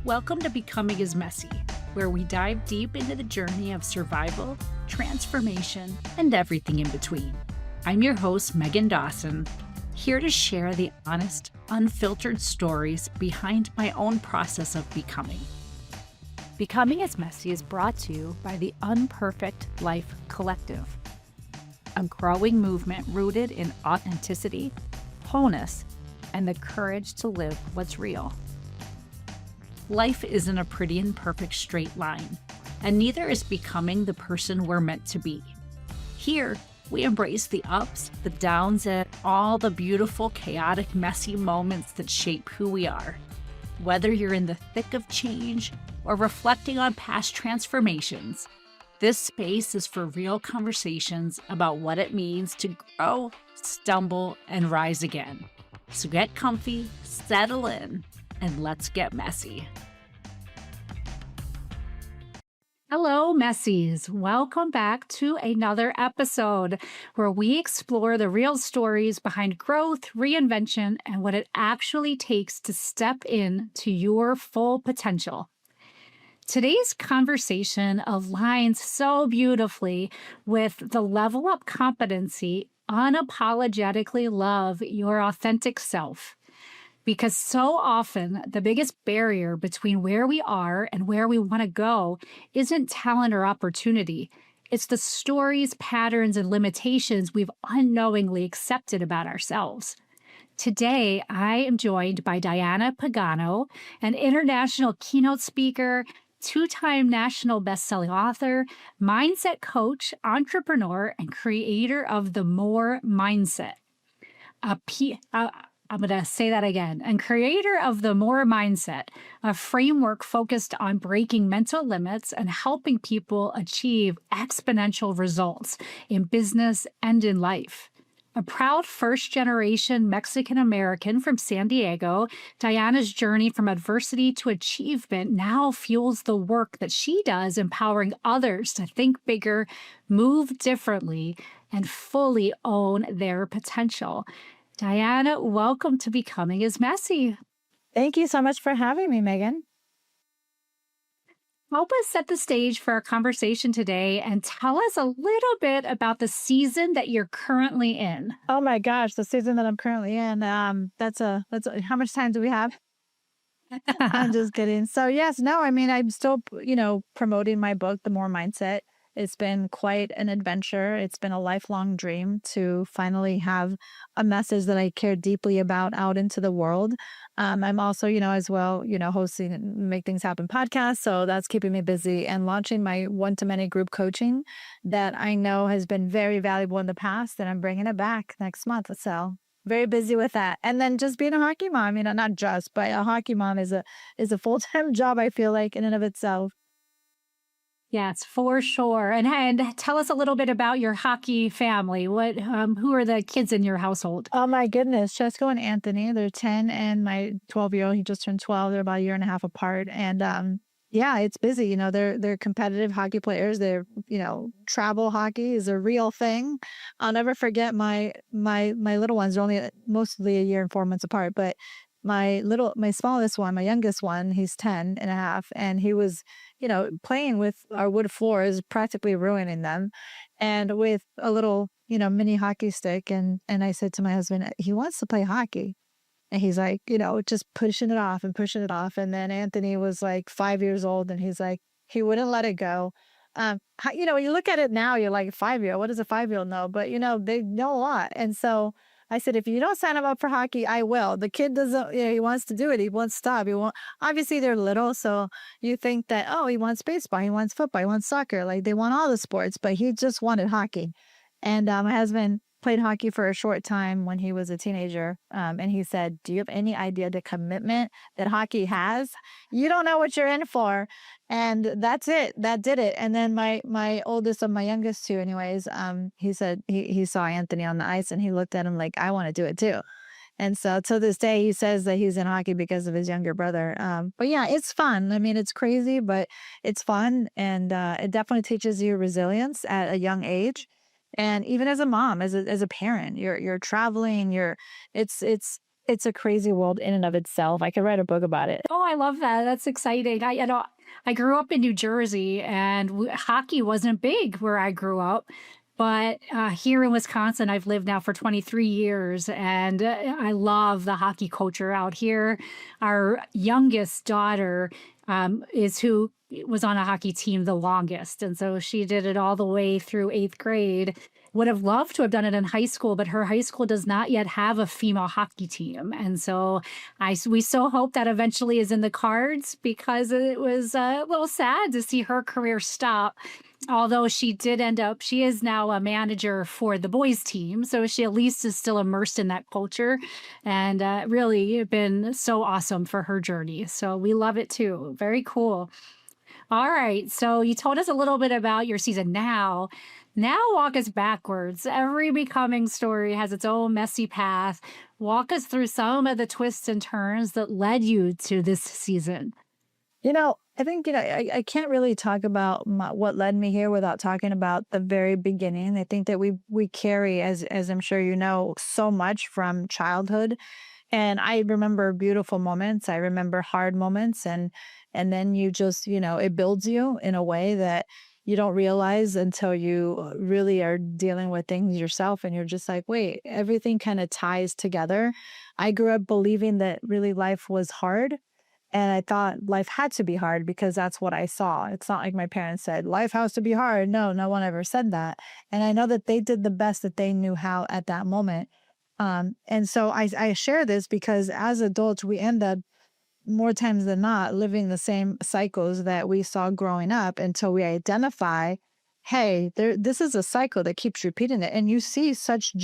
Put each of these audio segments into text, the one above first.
Welcome to Becoming is Messy, where we dive deep into the journey of survival, transformation, and everything in between. I'm your host, Meghann Dawson, here to share the honest, unfiltered stories behind my own process of becoming. Becoming is Messy is brought to you by the Unperfect Life Collective, a growing movement rooted in authenticity, wholeness, and the courage to live what's real. Life isn't a pretty and perfect straight line, and neither is becoming the person we're meant to be. Here, we embrace the ups, the downs, and all the beautiful, chaotic, messy moments that shape who we are. Whether you're in the thick of change or reflecting on past transformations, this space is for real conversations about what it means to grow, stumble, and rise again. So get comfy, settle in, and let's get messy. Hello, Messies. Welcome back to another episode where we explore the real stories behind growth, reinvention, and what it actually takes to step in to your full potential. Today's conversation aligns so beautifully with the level up competency, unapologetically love your authentic self. Because so often the biggest barrier between where we are and where we want to go isn't talent or opportunity. It's the stories, patterns, and limitations we've unknowingly accepted about ourselves. Today, I am joined by Diana Pagano, an international keynote speaker, two-time national bestselling author, mindset coach, entrepreneur, and creator of the More Mindset. I'm going to say that again. And creator of the More Mindset, a framework focused on breaking mental limits and helping people achieve exponential results in business and in life. A proud first-generation Mexican-American from San Diego, Diana's journey from adversity to achievement now fuels the work that she does, empowering others to think bigger, move differently, and fully own their potential. Diana, welcome to Becoming is Messy. Thank you so much for having me, Meghann. Help us set the stage for our conversation today and tell us a little bit about the season that you're currently in. Oh my gosh, the season that I'm currently in. That's how much time do we have? I'm just kidding. So yes, no, I mean, I'm still, promoting my book, The More Mindset. It's been quite an adventure. It's been a lifelong dream to finally have a message that I care deeply about out into the world. I'm also, as well, hosting Make Things Happen podcast. So that's keeping me busy and launching my one-to-many group coaching that I know has been very valuable in the past. And I'm bringing it back next month. So very busy with that. And then just being a hockey mom, not just, but a hockey mom is a full-time job, I feel like, in and of itself. Yes, for sure. And tell us a little bit about your hockey family. Who are the kids in your household? Oh my goodness, Chesko and Anthony, they're 10, and my 12-year-old, he just turned 12. They're about a year and a half apart. And yeah, it's busy. They're competitive hockey players. They're, travel hockey is a real thing. I'll never forget my little ones. They're only mostly a year and 4 months apart, but my smallest one, my youngest one, he's 10 and a half, and he was, playing with our wood floors, practically ruining them, and with a little, mini hockey stick. And I said to my husband, he wants to play hockey. And he's like, just pushing it off and pushing it off. And then Anthony was like 5 years old, and he's like, he wouldn't let it go. When you look at it now, you're like, 5-year-old, what does a 5-year-old know? But, they know a lot. And so I said, if you don't sign him up for hockey, I will. The kid doesn't, he wants to do it. He won't stop. He won't. Obviously, they're little. So you think that, oh, he wants baseball, he wants football, he wants soccer. Like, they want all the sports, but he just wanted hockey. And my husband played hockey for a short time when he was a teenager. And he said, do you have any idea the commitment that hockey has? You don't know what you're in for. And that's it. That did it. And then my oldest of my youngest two, anyways, he said he saw Anthony on the ice, and he looked at him like, I want to do it too. And so to this day, he says that he's in hockey because of his younger brother. But yeah, it's fun. I mean, it's crazy, but it's fun. And it definitely teaches you resilience at a young age. And even as a mom, as a parent, you're traveling, it's it's a crazy world in and of itself. I could write a book about it. Oh, I love that. That's exciting. I grew up in New Jersey, and hockey wasn't big where I grew up. But here in Wisconsin, I've lived now for 23 years, and I love the hockey culture out here. Our youngest daughter is who was on a hockey team the longest. And so she did it all the way through eighth grade. Would have loved to have done it in high school, but her high school does not yet have a female hockey team. And so we so hope that eventually is in the cards, because it was a little sad to see her career stop. Although she is now a manager for the boys team. So she at least is still immersed in that culture, and really been so awesome for her journey. So we love it too. Very cool. All right. So you told us a little bit about your season. Now walk us backwards. Every becoming story has its own messy path. Walk us through some of the twists and turns that led you to this season. I think, I can't really talk about what led me here without talking about the very beginning. I think that we carry, as I'm sure you know, so much from childhood. And I remember beautiful moments. I remember hard moments. And then you just, it builds you in a way that you don't realize until you really are dealing with things yourself. And you're just like, wait, everything kind of ties together. I grew up believing that really life was hard. And I thought life had to be hard because that's what I saw. It's not like my parents said, life has to be hard. No one ever said that. And I know that they did the best that they knew how at that moment. And so I share this because as adults, we end up more times than not living the same cycles that we saw growing up until we identify, hey, this is a cycle that keeps repeating it. And you see such,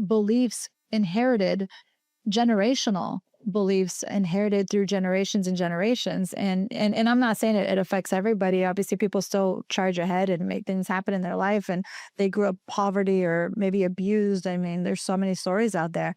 beliefs inherited, generational beliefs inherited through generations and generations. And I'm not saying it affects everybody. Obviously, people still charge ahead and make things happen in their life, and they grew up poverty or maybe abused. I mean, there's so many stories out there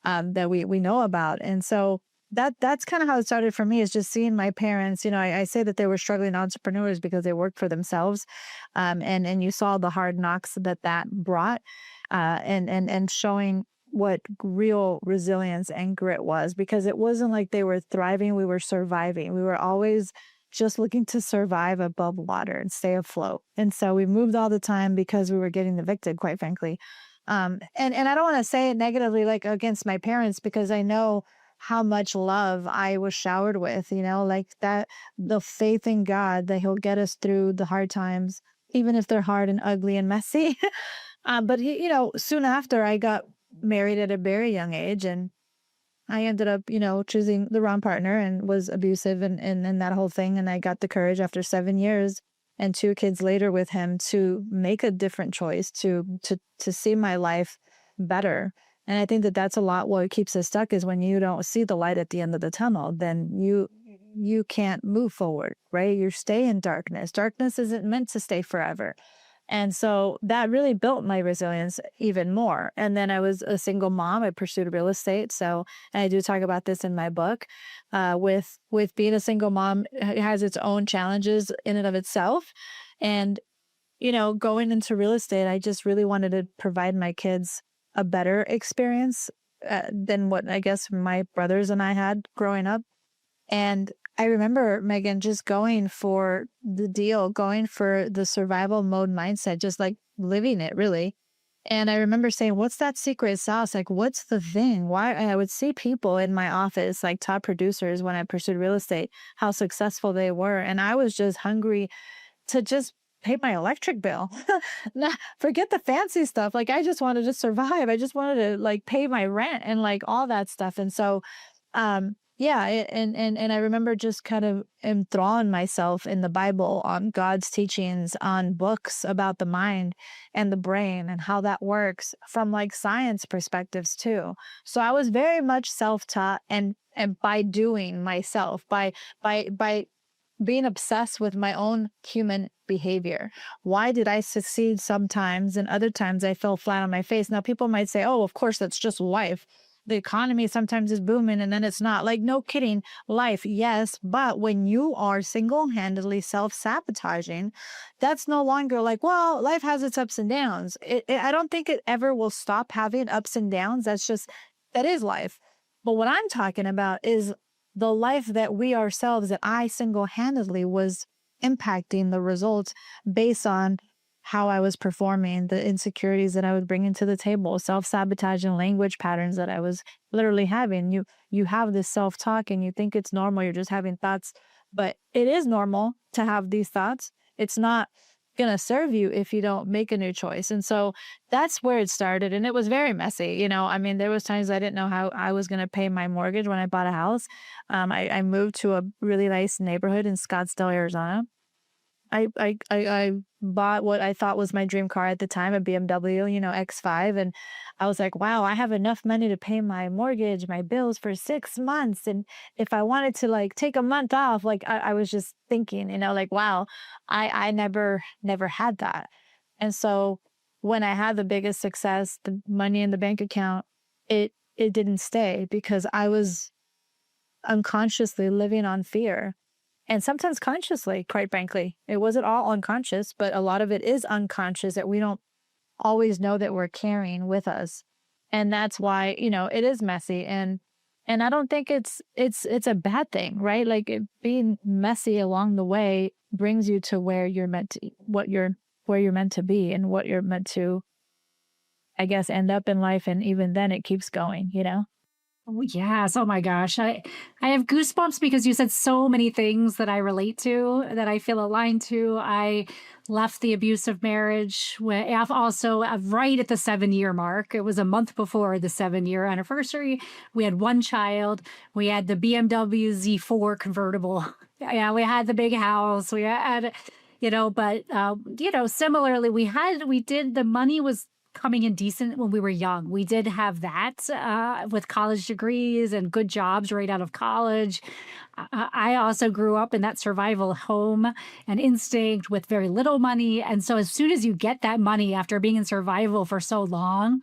that we know about. And so that's kind of how it started for me, is just seeing my parents. I say that they were struggling entrepreneurs because they worked for themselves. And you saw the hard knocks that brought, and showing what real resilience and grit was, because it wasn't like they were thriving, we were surviving. We were always just looking to survive above water and stay afloat. And so we moved all the time because we were getting evicted, quite frankly. And I don't want to say it negatively, like against my parents, because I know how much love I was showered with, like that, the faith in God that he'll get us through the hard times, even if they're hard and ugly and messy. But soon after I got married at a very young age, and I ended up, choosing the wrong partner and was abusive and that whole thing. And I got the courage after 7 years and 2 kids later with him to make a different choice, to see my life better. And I think that that's a lot what keeps us stuck, is when you don't see the light at the end of the tunnel, then you can't move forward, right? You stay in darkness. Darkness isn't meant to stay forever. And so that really built my resilience even more. And then I was a single mom. I pursued real estate. So, and I do talk about this in my book. With being a single mom, it has its own challenges in and of itself. And going into real estate, I just really wanted to provide my kids a better experience than what I guess my brothers and I had growing up. And I remember, Meghann, just going for the deal, going for the survival mode mindset, just like living it really. And I remember saying, what's that secret sauce? Like, what's the thing? Why? And I would see people in my office, like top producers when I pursued real estate, how successful they were. And I was just hungry to just pay my electric bill. Nah, forget the fancy stuff. Like, I just wanted to survive. I just wanted to like pay my rent and like all that stuff. And so, yeah, and I remember just kind of enthralling myself in the Bible, on God's teachings, on books about the mind and the brain and how that works from like science perspectives too. So I was very much self-taught, and by doing myself, by being obsessed with my own human behavior. Why did I succeed sometimes and other times I fell flat on my face? Now people might say, oh, of course, that's just life. The economy sometimes is booming and then it's not. Like, no kidding, life, yes. But when you are single-handedly self-sabotaging, that's no longer like, well, life has its ups and downs. I don't think it ever will stop having ups and downs. That's just That is life. But what I'm talking about is the life that we ourselves, that I single-handedly was impacting the results based on how I was performing, the insecurities that I would bring into the table, self-sabotaging language patterns that I was literally having. You have this self-talk and you think it's normal, you're just having thoughts, but it is normal to have these thoughts. It's not going to serve you if you don't make a new choice. And so that's where it started, and it was very messy. I mean, there was times I didn't know how I was going to pay my mortgage when I bought a house. I moved to a really nice neighborhood in Scottsdale, Arizona. I bought what I thought was my dream car at the time, a BMW, X5, and I was like, "Wow, I have enough money to pay my mortgage, my bills for 6 months." And if I wanted to, like, take a month off, like, I was just thinking, like, "Wow, I never had that." And so when I had the biggest success, the money in the bank account, it didn't stay because I was unconsciously living on fear. And sometimes consciously, quite frankly. It wasn't all unconscious, but a lot of it is unconscious that we don't always know that we're carrying with us. And that's why, it is messy, and I don't think it's a bad thing, right? Like, being messy along the way brings you to where you're meant to where you're meant to be and what you're meant to, I guess, end up in life, and even then it keeps going. Oh, yes. Oh my gosh. I have goosebumps because you said so many things that I relate to, that I feel aligned to. I left the abusive marriage also right at the 7 year mark. It was a month before the 7 year anniversary. We had one child. We had the BMW Z4 convertible. Yeah, we had the big house. We had, but similarly, the money was coming in decent when we were young. We did have that with college degrees and good jobs right out of college. I also grew up in that survival home and instinct with very little money. And so as soon as you get that money after being in survival for so long,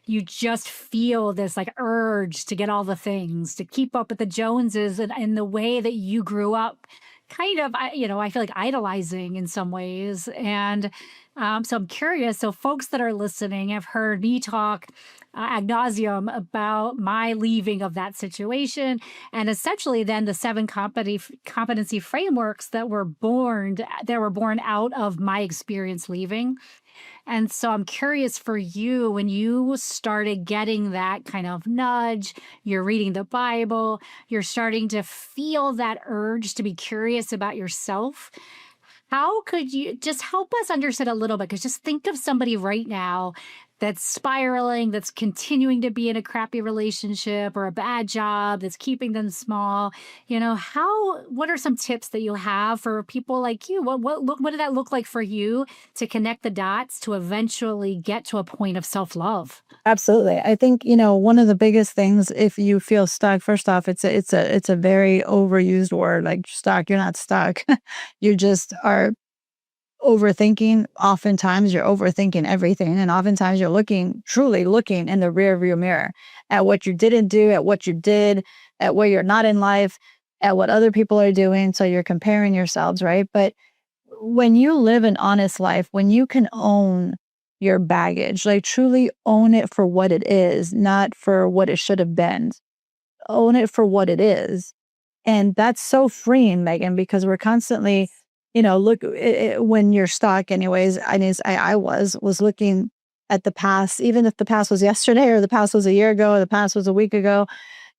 you just feel this like urge to get all the things, to keep up with the Joneses, and in the way that you grew up, kind of, I feel like idolizing in some ways. And so I'm curious. So folks that are listening have heard me talk ad nauseum about my leaving of that situation, and essentially then the seven competency frameworks that were born out of my experience leaving. And so I'm curious for you, when you started getting that kind of nudge, you're reading the Bible, you're starting to feel that urge to be curious about yourself. How could you just help us understand a little bit? Because just think of somebody right now that's spiraling, that's continuing to be in a crappy relationship or a bad job that's keeping them small. What are some tips that you have for people like you? What did that look like for you to connect the dots to eventually get to a point of self-love? Absolutely. I think, one of the biggest things, if you feel stuck, first off, it's a very overused word, like stuck. You're not stuck. You just are overthinking. Oftentimes you're overthinking everything. And oftentimes you're truly looking in the rear view mirror at what you didn't do, at what you did, at where you're not in life, at what other people are doing. So you're comparing yourselves, right? But when you live an honest life, when you can own your baggage, like truly own it for what it is, not for what it should have been, own it for what it is. And that's so freeing, Megan, because we're constantly, look, when you're stuck, anyways, I was looking at the past, even if the past was yesterday or the past was a year ago or the past was a week ago.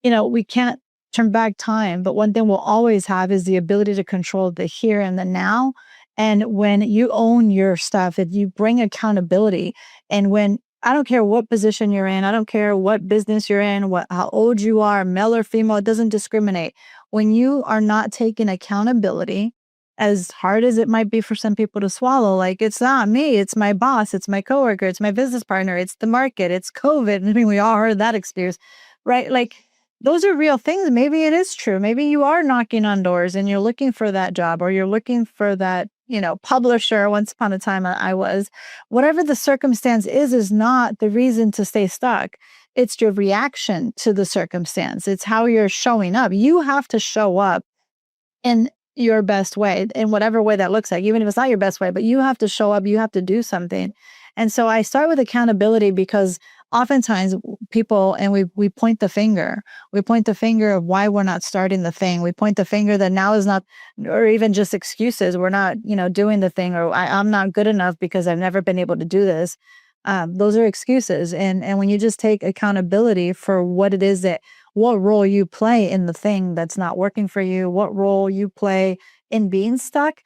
We can't turn back time, but one thing we'll always have is the ability to control the here and the now. And when you own your stuff, and you bring accountability, and when I don't care what position you're in, I don't care what business you're in, how old you are, male or female, it doesn't discriminate. When you are not taking accountability, as hard as it might be for some people to swallow, like, it's not me, it's my boss, it's my coworker, it's my business partner, it's the market, it's COVID. I mean, we all heard that experience, right? Like, those are real things. Maybe it is true. Maybe you are knocking on doors and you're looking for that job, or you're looking for that, publisher. Once upon a time, I was. Whatever the circumstance is not the reason to stay stuck. It's your reaction to the circumstance. It's how you're showing up. You have to show up in your best way, in whatever way that looks like, even if it's not your best way, but you have to show up, you have to do something. And so I start with accountability because oftentimes people, and we point the finger. We point the finger of why we're not starting the thing. We point the finger that now is not, or even just excuses. We're not, doing the thing, or I'm not good enough because I've never been able to do this. Those are excuses. And when you just take accountability for what it is what role you play in the thing that's not working for you, what role you play in being stuck,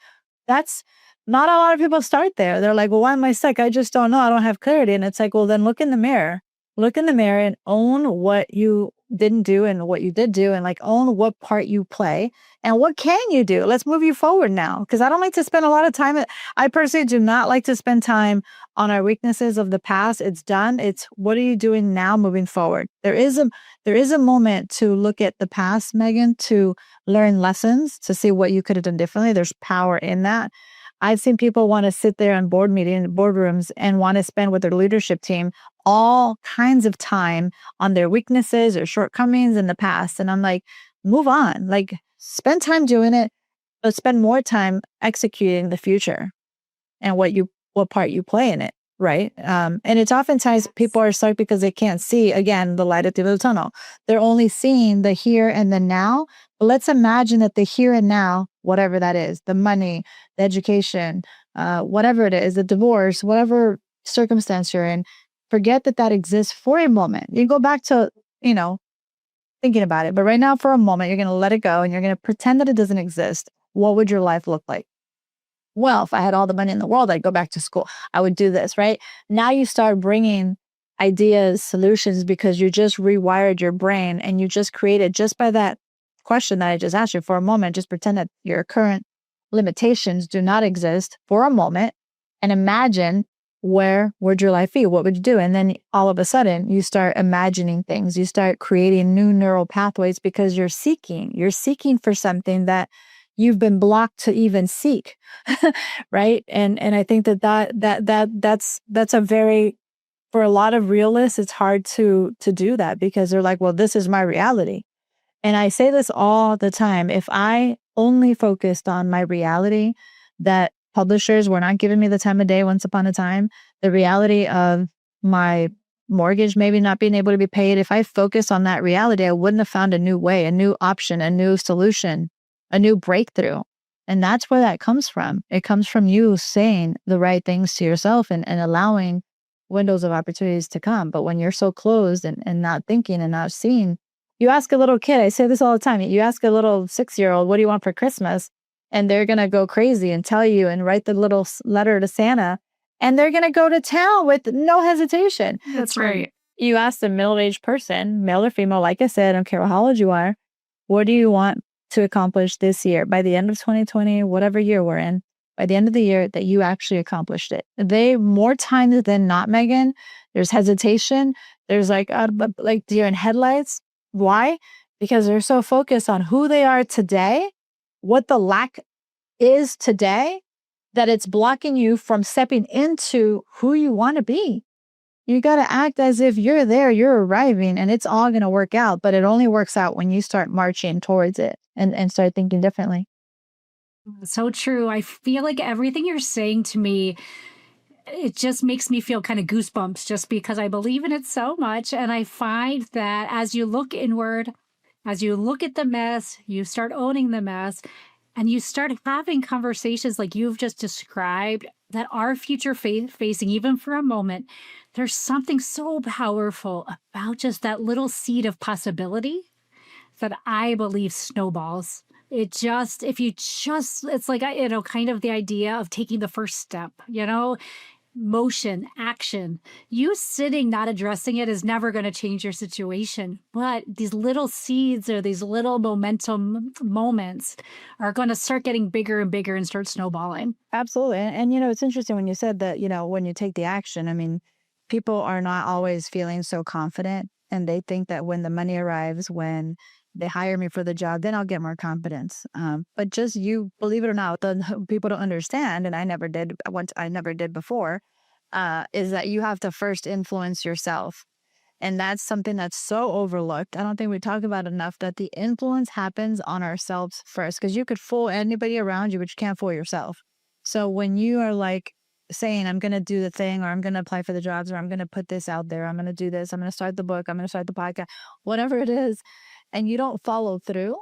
that's not a lot of people start there. They're like, well, why am I stuck? I just don't know. I don't have clarity. And it's like, well, then look in the mirror. Look in the mirror and own what you didn't do and what you did do, and like own what part you play and what can you do. Let's move you forward now. Because I don't like to spend a lot of time. I personally do not like to spend time on our weaknesses of the past. It's done. It's what are you doing now moving forward? There is a moment to look at the past, Meghann, to learn lessons, to see what you could have done differently. There's power in that. I've seen people want to sit there in boardrooms and want to spend with their leadership team all kinds of time on their weaknesses or shortcomings in the past. And I'm like, move on. Like, spend time doing it, but spend more time executing the future and what part you play in it. Right. And it's oftentimes people are stuck because they can't see, again, the light at the end of the tunnel. They're only seeing the here and the now. But let's imagine that the here and now, whatever that is, the money, the education, whatever it is, the divorce, whatever circumstance you're in, forget that exists for a moment. You go back to, thinking about it. But right now, for a moment, you're going to let it go and you're going to pretend that it doesn't exist. What would your life look like? Well, if I had all the money in the world, I'd go back to school. I would do this, right? Now you start bringing ideas, solutions, because you just rewired your brain and you just created, just by that question that I just asked you for a moment, just pretend that your current limitations do not exist for a moment and imagine where would your life be? What would you do? And then all of a sudden you start imagining things. You start creating new neural pathways because you're seeking for something that you've been blocked to even seek. Right. And I think that's a very, for a lot of realists, it's hard to do that because they're like, well, this is my reality. And I say this all the time. If I only focused on my reality, that publishers were not giving me the time of day once upon a time, the reality of my mortgage maybe not being able to be paid, if I focused on that reality, I wouldn't have found a new way, a new option, a new solution, a new breakthrough. And that's where that comes from. It comes from you saying the right things to yourself and allowing windows of opportunities to come. But when you're so closed and not thinking and not seeing, you ask a little kid, I say this all the time, you ask a little 6-year-old, what do you want for Christmas? And they're going to go crazy and tell you and write the little letter to Santa. And they're going to go to town with no hesitation. That's right. You ask a middle-aged person, male or female, like I said, I don't care how old you are, what do you want to accomplish this year? By the end of 2020, whatever year we're in, by the end of the year, that you actually accomplished it. They, more times than not, Meghann, there's hesitation. There's like deer in headlights. Why? Because they're so focused on who they are today, what the lack is today, that it's blocking you from stepping into who you want to be. You got to act as if you're there, you're arriving, and it's all going to work out. But it only works out when you start marching towards it and start thinking differently. So true. I feel like everything you're saying to me, it just makes me feel kind of goosebumps just because I believe in it so much. And I find that as you look inward, as you look at the mess, you start owning the mess, and you start having conversations like you've just described that are future facing, even for a moment. There's something so powerful about just that little seed of possibility that I believe snowballs. It's like, kind of the idea of taking the first step, motion, action. You sitting, not addressing it is never going to change your situation. But these little seeds or these little momentum moments are going to start getting bigger and bigger and start snowballing. Absolutely. And it's interesting when you said that, when you take the action, I mean, people are not always feeling so confident. And they think that when the money arrives, when they hire me for the job, then I'll get more confidence. But just you, believe it or not, the people don't understand, and I never did before, is that you have to first influence yourself. And that's something that's so overlooked. I don't think we talk about enough that the influence happens on ourselves first, because you could fool anybody around you, but you can't fool yourself. So when you are like saying, I'm going to do the thing, or I'm going to apply for the jobs, or I'm going to put this out there. I'm going to do this. I'm going to start the book. I'm going to start the podcast, whatever it is. And you don't follow through.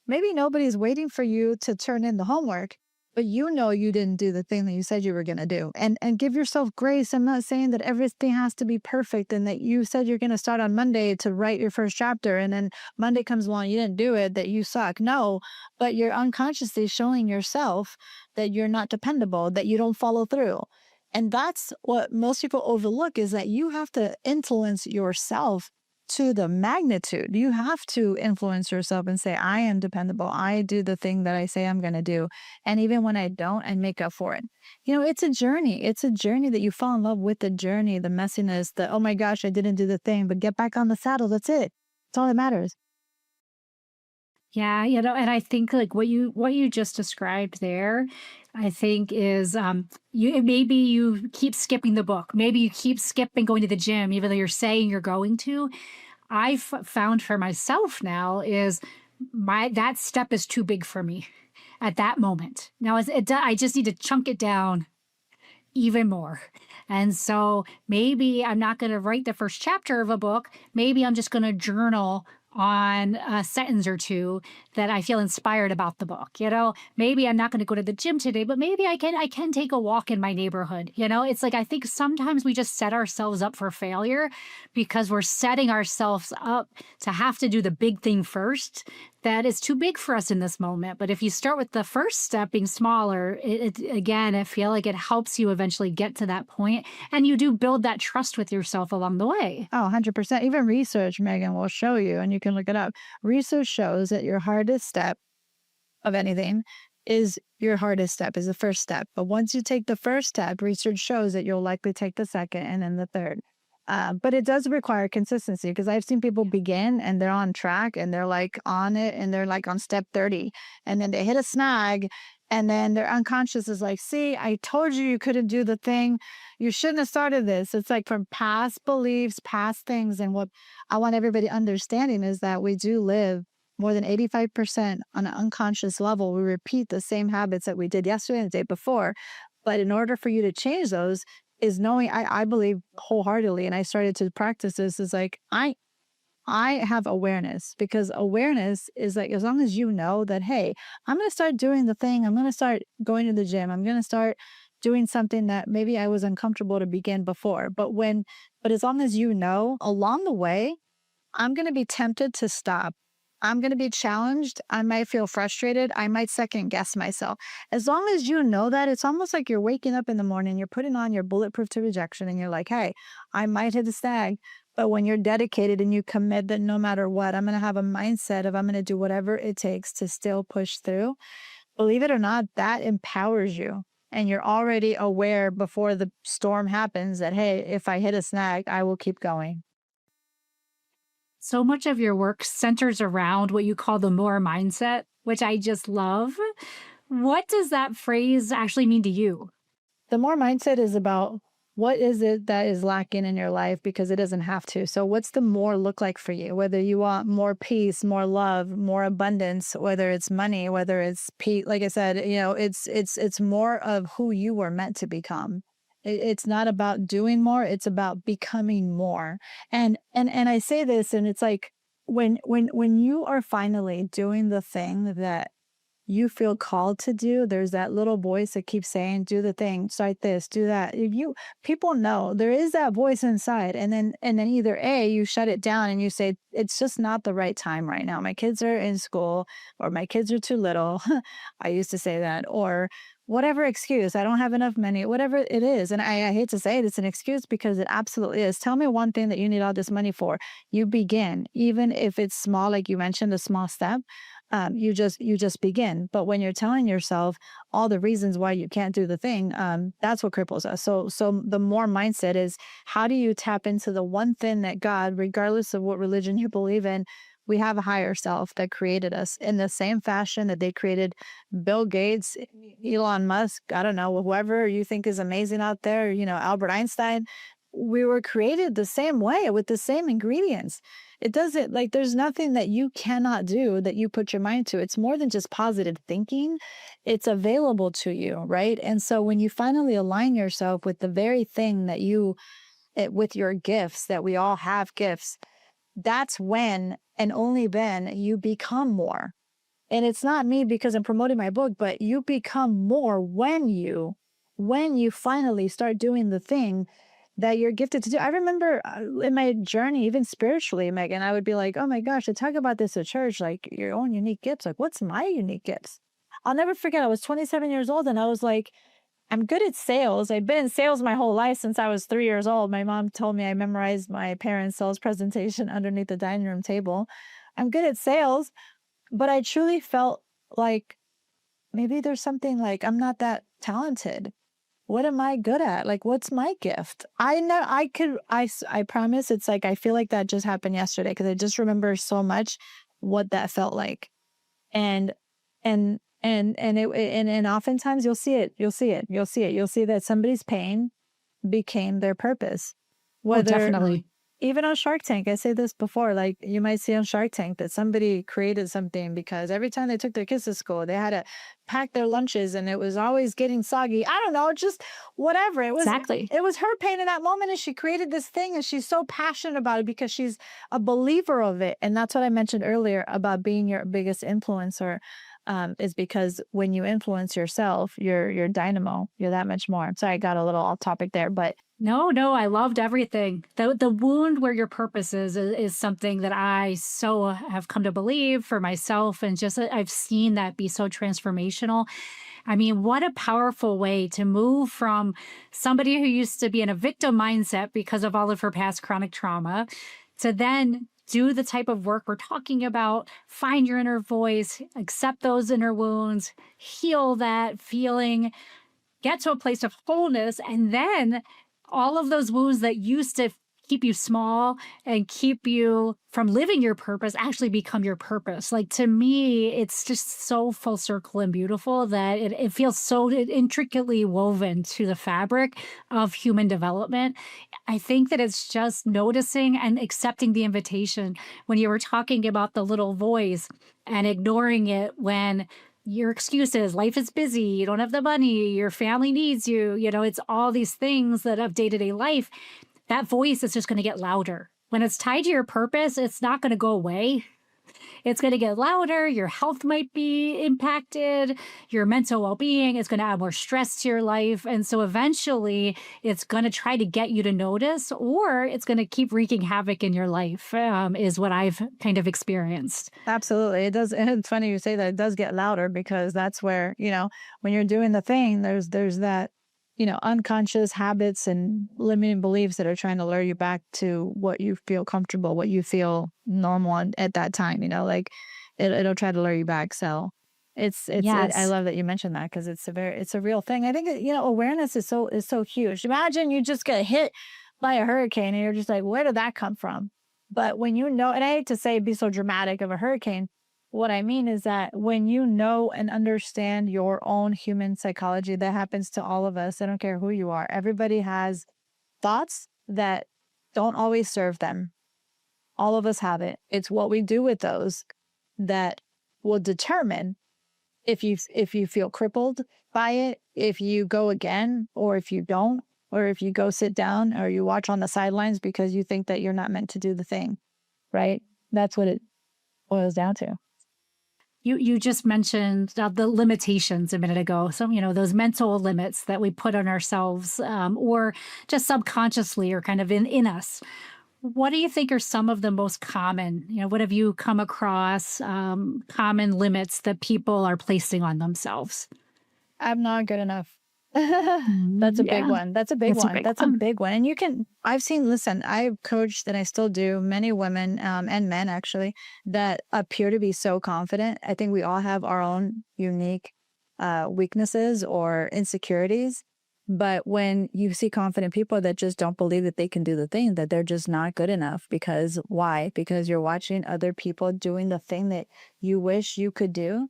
Maybe nobody's waiting for you to turn in the homework, but you know you didn't do the thing that you said you were going to do. And give yourself grace. I'm not saying that everything has to be perfect and that you said you're going to start on Monday to write your first chapter and then Monday comes along, you didn't do it, that you suck. No, but you're unconsciously showing yourself that you're not dependable, that you don't follow through. And that's what most people overlook, is that you have to influence yourself to the magnitude. You have to influence yourself and say, I am dependable. I do the thing that I say I'm going to do. And even when I don't, I make up for it. It's a journey. It's a journey that you fall in love with, the journey, the messiness, the, oh my gosh, I didn't do the thing, but get back on the saddle. That's it. That's all that matters. Yeah, and I think like what you just described there, I think is you maybe you keep skipping the book. Maybe you keep skipping going to the gym, even though you're saying you're going to. I've found for myself now is my that step is too big for me at that moment. Now I just need to chunk it down even more. And so maybe I'm not going to write the first chapter of a book. Maybe I'm just going to journal on a sentence or two that I feel inspired about the book. Maybe I'm not going to go to the gym today, but maybe I can take a walk in my neighborhood. It's like I think sometimes we just set ourselves up for failure because we're setting ourselves up to have to do the big thing first that is too big for us in this moment. But if you start with the first step being smaller, again, I feel like it helps you eventually get to that point, and you do build that trust with yourself along the way. Oh, 100%. Even research, Megan, will show you, and you can look it up. Research shows that your hardest step of anything is the first step. But once you take the first step, research shows that you'll likely take the second and then the third. But it does require consistency, because I've seen people begin and they're on track and they're like on it and they're like on step 30, and then they hit a snag, and then their unconscious is like, see, I told you you couldn't do the thing. You shouldn't have started this. It's like from past beliefs, past things. And what I want everybody understanding is that we do live more than 85% on an unconscious level. We repeat the same habits that we did yesterday and the day before. But in order for you to change those, is knowing, I believe wholeheartedly, and I started to practice this, is like, I have awareness, because awareness is like, as long as you know that, hey, I'm going to start doing the thing, I'm going to start going to the gym, I'm going to start doing something that maybe I was uncomfortable to begin before. But as long as you know, along the way, I'm going to be tempted to stop. I'm going to be challenged. I might feel frustrated. I might second guess myself. As long as you know that, it's almost like you're waking up in the morning, you're putting on your bulletproof to rejection, and you're like, hey, I might hit a snag. But when you're dedicated and you commit that no matter what, I'm going to have a mindset of I'm going to do whatever it takes to still push through. Believe it or not, that empowers you. And you're already aware before the storm happens that, hey, if I hit a snag, I will keep going. So much of your work centers around what you call the more mindset, which I just love. What does that phrase actually mean to you? The more mindset is about, what is it that is lacking in your life, because it doesn't have to. So what's the more look like for you? Whether you want more peace, more love, more abundance, whether it's money, whether it's peace, like I said, it's more of who you were meant to become. It's not about doing more, it's about becoming more. And I say this, and it's like, when you are finally doing the thing that you feel called to do, there's that little voice that keeps saying, do the thing, start this, do that. If you People know there is that voice inside, and then either A, you shut it down and you say, it's just not the right time right now. My kids are in school, or my kids are too little. I used to say that, or whatever excuse, I don't have enough money, whatever it is. And I hate to say it, it's an excuse, because it absolutely is. Tell me one thing that you need all this money for. You begin, even if it's small, like you mentioned, a small step. You just begin. But when you're telling yourself all the reasons why you can't do the thing, that's what cripples us. So the more mindset is, how do you tap into the one thing that God, regardless of what religion you believe in, we have a higher self that created us in the same fashion that they created Bill Gates, Elon Musk, I don't know, whoever you think is amazing out there, Albert Einstein. We were created the same way with the same ingredients. It doesn't, like, there's nothing that you cannot do that you put your mind to. It's more than just positive thinking. It's available to you, right? And so when you finally align yourself with the very thing that with your gifts, that we all have gifts, that's when and only then you become more. And it's not me because I'm promoting my book, but you become more when you finally start doing the thing that you're gifted to do. I remember in my journey, even spiritually, Megan, I would be like, oh my gosh, to talk about this at church, like your own unique gifts. Like, what's my unique gifts? I'll never forget. I was 27 years old and I was like, I'm good at sales. I've been in sales my whole life since I was 3 years old. My mom told me I memorized my parents' sales presentation underneath the dining room table. I'm good at sales, but I truly felt like maybe there's something, like I'm not that talented. What am I good at? Like, what's my gift? I know I promise it's like, I feel like that just happened yesterday because I just remember so much what that felt like. And, and oftentimes you'll see it. You'll see that somebody's pain became their purpose. Oh, Whether definitely. even on Shark Tank, I say this before, like you might see on Shark Tank that somebody created something because every time they took their kids to school, they had to pack their lunches and it was always getting soggy. I don't know, just whatever. Exactly. It was her pain in that moment, and she created this thing and she's so passionate about it because she's a believer of it. And that's what I mentioned earlier about being your biggest influencer. Is because when you influence yourself, you're dynamo. You're that much more. Sorry, I got a little off topic there, but No, I loved everything. The wound where your purpose is something that I so have come to believe for myself, and just I've seen that be so transformational. I mean, what a powerful way to move from somebody who used to be in a victim mindset because of all of her past chronic trauma to then do the type of work we're talking about, find your inner voice, accept those inner wounds, heal that feeling, get to a place of wholeness, and then all of those wounds that used to keep you small and keep you from living your purpose actually become your purpose. Like, to me, it's just so full circle and beautiful that it feels so intricately woven to the fabric of human development. I think that it's just noticing and accepting the invitation. When you were talking about the little voice and ignoring it when your excuses, life is busy, you don't have the money, your family needs you, it's all these things that of day-to-day life, that voice is just going to get louder. When it's tied to your purpose, it's not going to go away. It's going to get louder. Your health might be impacted. Your mental well-being is going to add more stress to your life. And so eventually it's going to try to get you to notice, or it's going to keep wreaking havoc in your life, is what I've kind of experienced. absolutely. It does. And it's funny you say that. It does get louder because that's where, when you're doing the thing, there's that, unconscious habits and limiting beliefs that are trying to lure you back to what you feel comfortable, what you feel normal at that time, like it'll try to lure you back. So I Yes. love that you mentioned that because it's a real thing. I think, awareness is so huge. Imagine you just get hit by a hurricane and you're just like, where did that come from? But when and I hate to say be so dramatic of a hurricane, what I mean is that when you know and understand your own human psychology, that happens to all of us. I don't care who you are. Everybody has thoughts that don't always serve them. All of us have it. It's what we do with those that will determine if you feel crippled by it, if you go again, or if you don't, or if you go sit down or you watch on the sidelines because you think that you're not meant to do the thing, right? That's what it boils down to. You just mentioned the limitations a minute ago. So, those mental limits that we put on ourselves, or just subconsciously or kind of in us. What do you think are some of the most common, what have you come across, common limits that people are placing on themselves? I'm not good enough. That's a big Yeah, one. That's a big that's a one. big That's a one. big one. And listen, I've coached and I still do many women and men actually that appear to be so confident. I think we all have our own unique weaknesses or insecurities. But when you see confident people that just don't believe that they can do the thing, that they're just not good enough, because why? Because you're watching other people doing the thing that you wish you could do.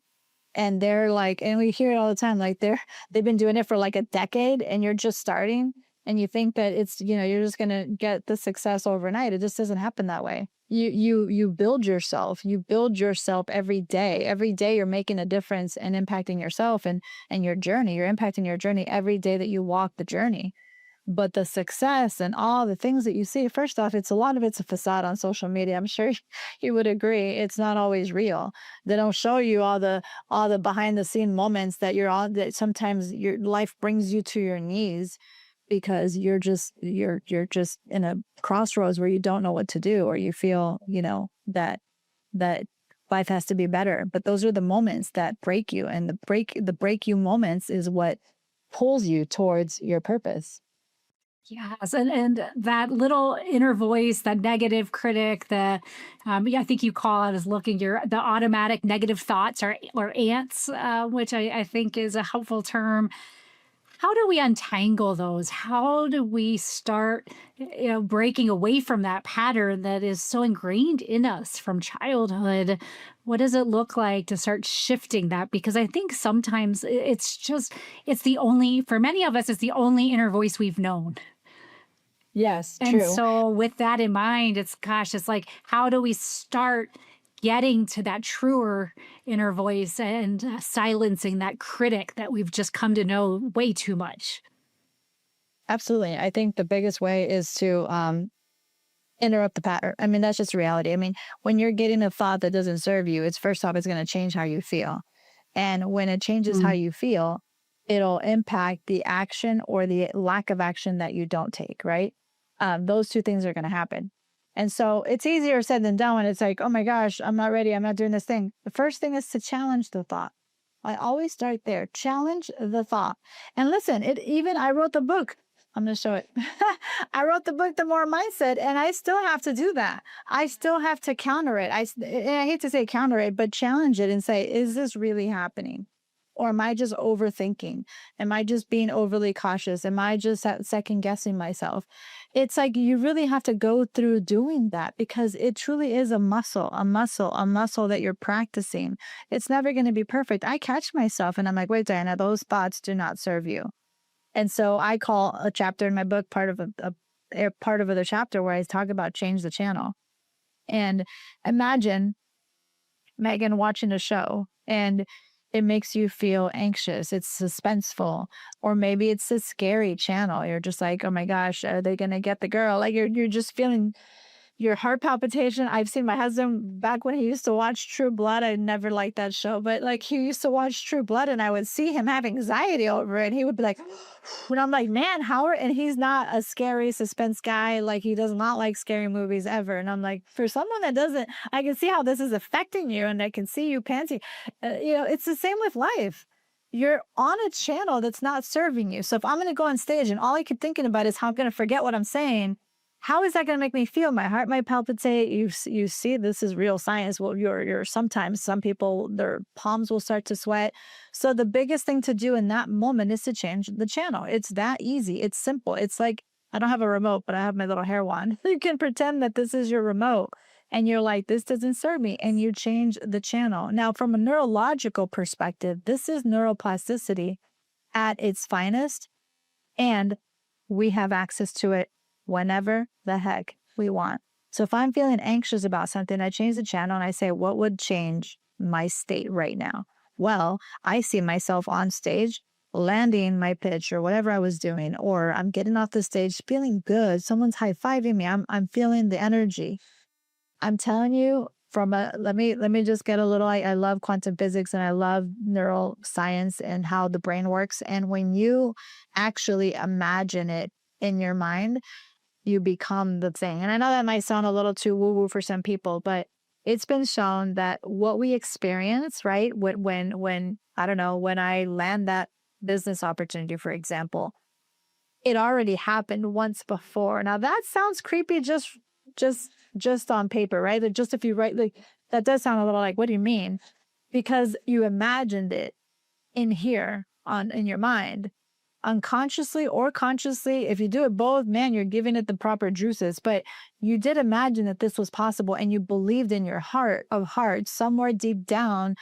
And they're like, and we hear it all the time, like they've been doing it for like a decade and you're just starting. and you think that it's, you're just going to get the success overnight. It just doesn't happen that way. You build yourself. You build yourself every day. Every day you're making a difference and impacting yourself and your journey. You're impacting your journey every day that you walk the journey. But the success and all the things that you see, first off, it's a lot of it's a facade on social media. I'm sure you would agree. It's not always real. They don't show you all the behind the scene moments that you're on, that sometimes your life brings you to your knees because you're just in a crossroads where you don't know what to do, or you feel, that life has to be better. But those are the moments that break you, and the break you moments is what pulls you towards your purpose. Yes, and that little inner voice, that negative critic, yeah, I think you call it as looking your the automatic negative thoughts or ants, which I think is a helpful term. How do we untangle those? How do we start, breaking away from that pattern that is so ingrained in us from childhood? What does it look like to start shifting that? Because I think sometimes it's the only, for many of us, it's the only inner voice we've known. Yes, And true. so with that in mind, it's like, how do we start getting to that truer inner voice and silencing that critic that we've just come to know way too much? Absolutely. I think the biggest way is to interrupt the pattern. I mean, that's just reality. I mean, when you're getting a thought that doesn't serve you, it's first off, it's going to change how you feel. And when it changes how Mm. you feel, it'll impact the action or the lack of action that you don't take, right? Those two things are going to happen. And so it's easier said than done when it's like, oh my gosh, I'm not ready. I'm not doing this thing. The first thing is to challenge the thought. I always start there. Challenge the thought. And listen, I wrote the book. I'm going to show it. I wrote the book, The More Mindset, and I still have to do that. I still have to counter it. And I hate to say counter it, but challenge it and say, is this really happening? Or am I just overthinking? Am I just being overly cautious? Am I just second guessing myself? It's like you really have to go through doing that because it truly is a muscle, a muscle that you're practicing. It's never going to be perfect. I catch myself and I'm like, wait, Diana, those thoughts do not serve you. And so I call a chapter in my book part of a part of the chapter where I talk about change the channel. And imagine Meghann watching a show and it makes you feel anxious. It's suspenseful, or maybe it's a scary channel. You're just like, oh my gosh, are they gonna get the girl? Like you're just feeling your heart palpitation. I've seen my husband back when he used to watch True Blood. I never liked that show, but like he used to watch True Blood and I would see him have anxiety over it. And he would be like, and I'm like, man, Howard, and he's not a scary suspense guy. Like he does not like scary movies ever. And I'm like, for someone that doesn't, I can see how this is affecting you and I can see you panting. It's the same with life. You're on a channel that's not serving you. So if I'm going to go on stage and all I keep thinking about is how I'm going to forget what I'm saying, how is that going to make me feel? My heart might palpitate. You see, this is real science. Well, you're sometimes some people their palms will start to sweat. So the biggest thing to do in that moment is to change the channel. It's that easy. It's simple. It's like I don't have a remote, but I have my little hair wand. You can pretend that this is your remote, and you're like, this doesn't serve me, and you change the channel. Now, from a neurological perspective, this is neuroplasticity at its finest, and we have access to it whenever the heck we want. So if I'm feeling anxious about something, I change the channel and I say, what would change my state right now? Well, I see myself on stage landing my pitch or whatever I was doing, or I'm getting off the stage feeling good. Someone's high-fiving me. I'm feeling the energy. I'm telling you let me just get a little, I love quantum physics and I love neural science and how the brain works. And when you actually imagine it in your mind, you become the thing. And I know that might sound a little too woo-woo for some people, but it's been shown that what we experience, right? When I don't know, when I land that business opportunity, for example, it already happened once before. Now that sounds creepy just on paper, right? Like just if you write like that does sound a little like, what do you mean? Because you imagined it in here in your mind unconsciously or consciously. If you do it both, man, you're giving it the proper juices. But you did imagine that this was possible and you believed in your heart of hearts, somewhere deep down,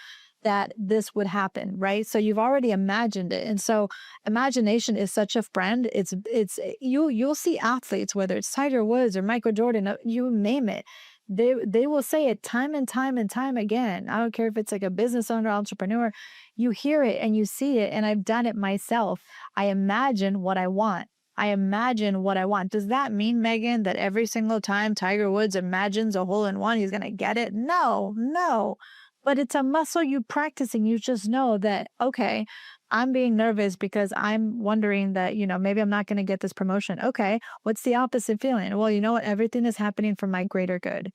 that this would happen, right? So you've already imagined it. And so imagination is such a friend. You'll see athletes, whether it's Tiger Woods or Michael Jordan, you name it. They will say it time and time and time again. I don't care if it's like a business owner, entrepreneur, you hear it and you see it. And I've done it myself. I imagine what I want. I imagine what I want. Does that mean, Meghann, that every single time Tiger Woods imagines a hole in one, he's going to get it? No, no. But it's a muscle you practicing. You just know that, okay, I'm being nervous because I'm wondering that, maybe I'm not going to get this promotion. Okay, what's the opposite feeling? Well, you know what? Everything is happening for my greater good.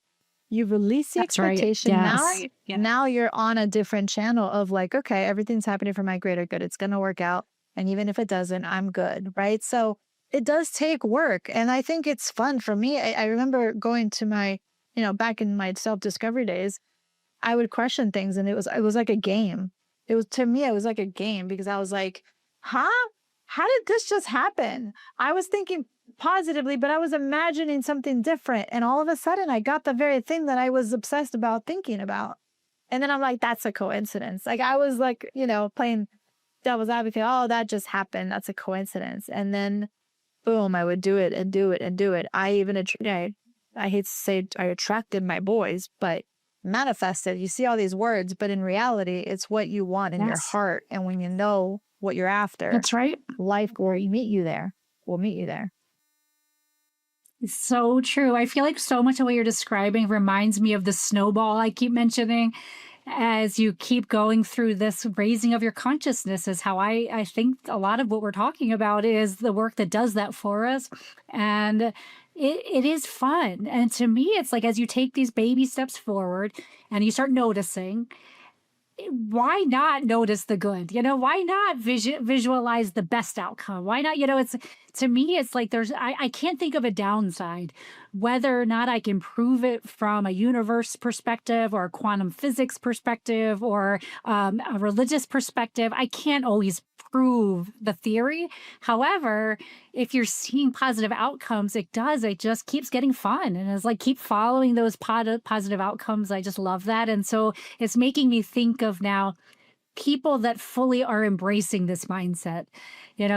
You release the That's right. expectation. Yes. Now you're on a different channel of like, okay, everything's happening for my greater good. It's going to work out. And even if it doesn't, I'm good. Right. So it does take work. And I think it's fun for me. I remember going to my, back in my self-discovery days, I would question things and it was like a game. To me, it was like a game because I was like, huh? How did this just happen? I was thinking positively, but I was imagining something different. And all of a sudden I got the very thing that I was obsessed about thinking about. And then I'm like, that's a coincidence. Like I was like, playing devil's advocate. Oh, that just happened. That's a coincidence. And then boom, I would do it and do it and do it. I even, I hate to say I attracted my boys, but manifested. You see all these words, but in reality, it's what you want in your heart. And when you know what you're after, that's right. Life will meet you there. Will meet you there. So true. I feel like so much of what you're describing reminds me of the snowball I keep mentioning as you keep going through this raising of your consciousness is how I think a lot of what we're talking about is the work that does that for us. And it is fun. And to me, it's like as you take these baby steps forward and you start noticing, why not notice the good? Why not visualize the best outcome? Why not? It's to me, it's like I can't think of a downside, whether or not I can prove it from a universe perspective or a quantum physics perspective or a religious perspective. I can't always prove the theory. However, if you're seeing positive outcomes, it just keeps getting fun. And it's like, keep following those positive outcomes. I just love that. And so it's making me think of now people that fully are embracing this mindset,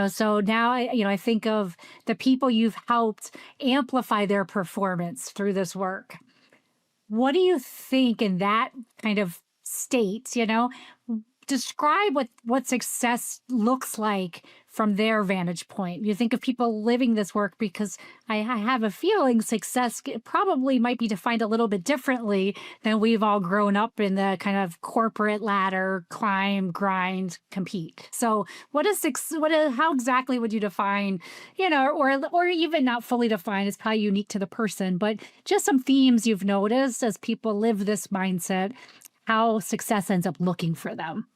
so now I think of the people you've helped amplify their performance through this work. What do you think in that kind of state, describe what success looks like from their vantage point? You think of people living this work, because I have a feeling success probably might be defined a little bit differently than we've all grown up in the kind of corporate ladder, climb, grind, compete. So how exactly would you define, or even not fully defined, it's probably unique to the person, but just some themes you've noticed as people live this mindset, how success ends up looking for them.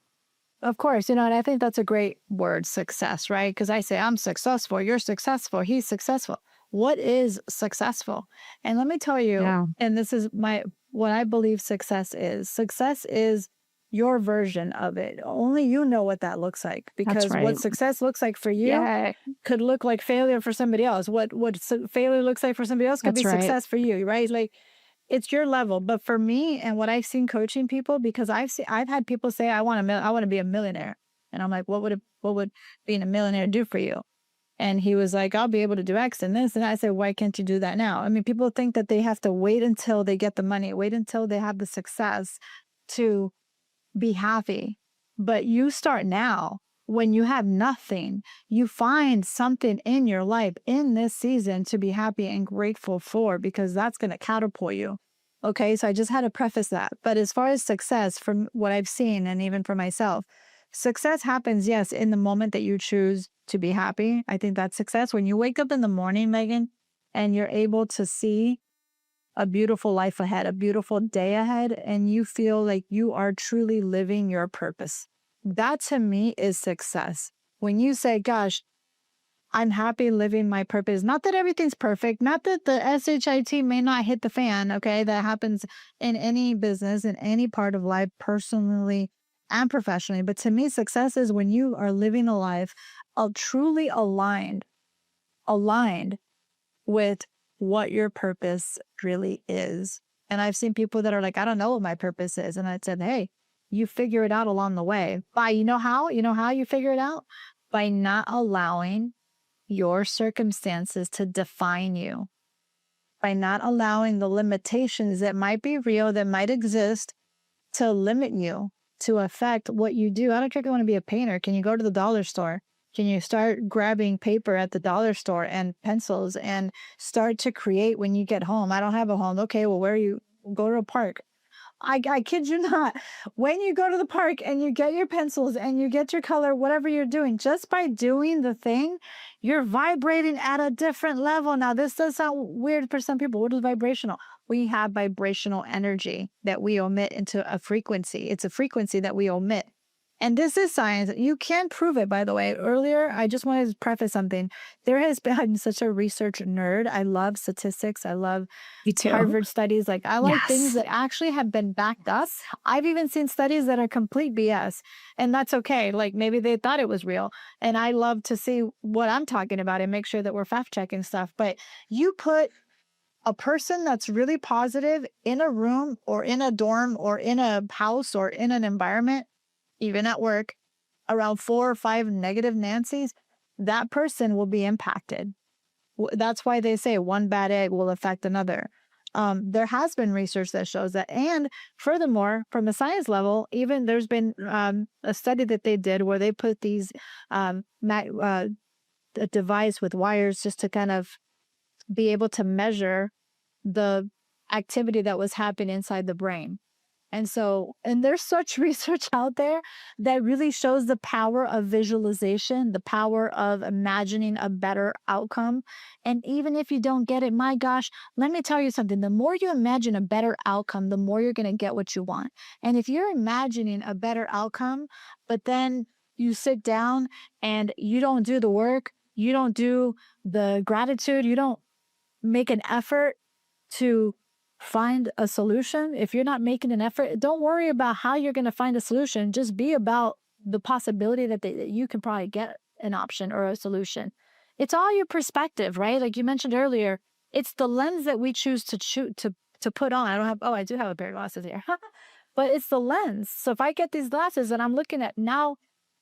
Of course, and I think that's a great word, success, right? Because I say, I'm successful, you're successful, he's successful. What is successful? And let me tell you, and this is what I believe success is. Success is your version of it. Only you know what that looks like, because what success looks like for you could look like failure for somebody else. What failure looks like for somebody else could be success for you, right? Like, it's your level. But for me, and what I've seen coaching people, because I've had people say, I want to be a millionaire. And I'm like, what would being a millionaire do for you? And he was like, I'll be able to do X and this. And I said, why can't you do that now? I mean, people think that they have to wait until they get the money, wait until they have the success to be happy. But you start now. When you have nothing, you find something in your life in this season to be happy and grateful for, because that's going to catapult you. Okay, so I just had to preface that. But as far as success, from what I've seen and even for myself, success happens, yes, in the moment that you choose to be happy. I think that's success. When you wake up in the morning, Meghann, and you're able to see a beautiful life ahead, a beautiful day ahead, and you feel like you are truly living your purpose. That to me is success. When you say, gosh, I'm happy living my purpose. Not that everything's perfect. Not that the SHIT may not hit the fan. Okay. That happens in any business, in any part of life, personally and professionally. But to me, success is when you are living a life truly aligned with what your purpose really is. And I've seen people that are like, I don't know what my purpose is. And I said, hey, You figure it out along the way by, you know how you figure it out? By not allowing your circumstances to define you, by not allowing the limitations that might be real, that might exist, to limit you, to affect what you do. I don't care if you want to be a painter. Can you go to the dollar store? Can you start grabbing paper at the dollar store and pencils and start to create when you get home? I don't have a home. Okay, well, where are you? Go to a park. I kid you not. When you go to the park and you get your pencils and you get your color, whatever you're doing, just by doing the thing, you're vibrating at a different level. Now, this does sound weird for some people. What is vibrational? We have vibrational energy that we emit into a frequency. It's a frequency that we emit. And this is science. You can prove it, by the way. Earlier, I just wanted to preface something. There has been such a research nerd. I love statistics. I love Me too. Harvard studies. Like, I like things Yes. that actually have been backed up. I've even seen studies that are complete BS, and that's okay. Like, maybe they thought it was real. And I love to see what I'm talking about and make sure that we're fact checking stuff. But you put a person that's really positive in a room or in a dorm or in a house or in an environment, even at work, around 4 or 5 negative Nancys, that person will be impacted. That's why they say one bad egg will affect another. There has been research that shows that. And furthermore, from a science level, even there's been a study that they did where they put these a device with wires just to kind of be able to measure the activity that was happening inside the brain. And so, and there's such research out there that really shows the power of visualization, the power of imagining a better outcome. And even if you don't get it, my gosh, let me tell you something. The more you imagine a better outcome, the more you're going to get what you want. And if you're imagining a better outcome, but then you sit down and you don't do the work, you don't do the gratitude, you don't make an effort to find a solution, if you're not making an effort, don't worry about how you're going to find a solution. Just be about the possibility that you can probably get an option or a solution. It's all your perspective, right? Like you mentioned earlier, it's the lens that we choose to put on. I do have a pair of glasses here, but it's the lens. So if I get these glasses and I'm looking at now,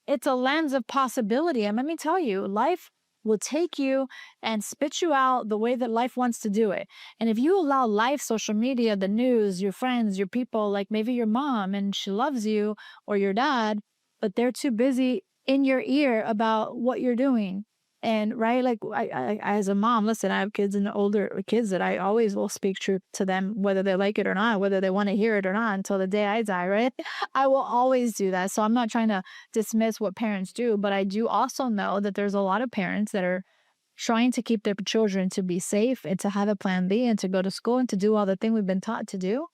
it's a lens of possibility. And let me tell you, life will take you and spit you out the way that life wants to do it. And if you allow life, social media, the news, your friends, your people, like maybe your mom and she loves you, or your dad, but they're too busy in your ear about what you're doing. And right, like I as a mom, listen, I have kids and older kids that I always will speak truth to them, whether they like it or not, whether they want to hear it or not, until the day I die, right? I will always do that. So I'm not trying to dismiss what parents do, but I do also know that there's a lot of parents that are trying to keep their children to be safe and to have a plan B and to go to school and to do all the things we've been taught to do.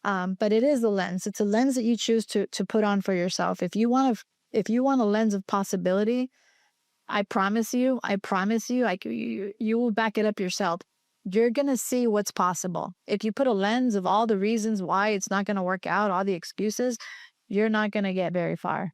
But it is a lens. It's a lens that you choose to put on for yourself. If you want a lens of possibility, I promise you, you will back it up yourself. You're going to see what's possible. If you put a lens of all the reasons why it's not going to work out, all the excuses, you're not going to get very far.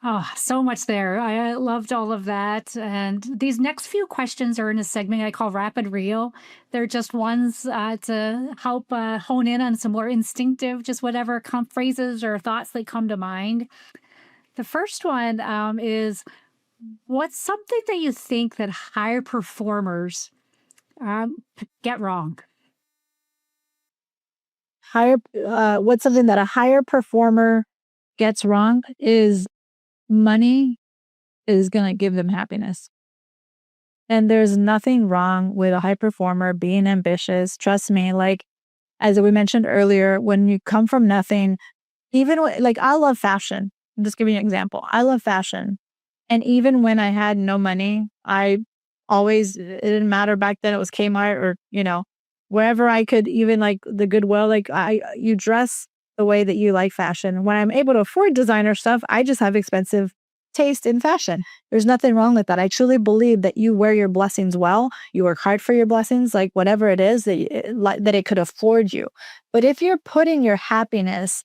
Oh, so much there. I loved all of that. And these next few questions are in a segment I call Rapid Reel. They're just ones to help hone in on some more instinctive, just whatever phrases or thoughts that come to mind. The first one is, what's something that you think that higher performers get wrong? What's something that a higher performer gets wrong is money is going to give them happiness. And there's nothing wrong with a high performer being ambitious. Trust me, like, as we mentioned earlier, when you come from nothing, like I love fashion. I'm just giving you an example. I love fashion. And even when I had no money, it didn't matter back then. It was Kmart or, wherever I could, even like the Goodwill, like you dress the way that you like fashion. When I'm able to afford designer stuff, I just have expensive taste in fashion. There's nothing wrong with that. I truly believe that you wear your blessings well. You work hard for your blessings, like whatever it is that it could afford you. But if you're putting your happiness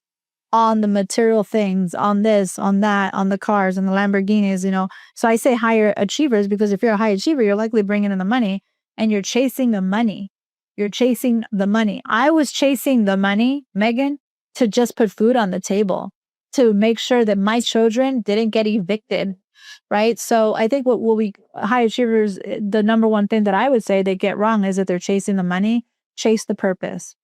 on the material things, on this, on that, on the cars and the Lamborghinis, so I say higher achievers because if you're a high achiever, you're likely bringing in the money and you're chasing the money. You're chasing the money. I was chasing the money, Meghann, to just put food on the table, to make sure that my children didn't get evicted, right? So I think what we high achievers, the number one thing that I would say they get wrong is that they're chasing the money. Chase the purpose.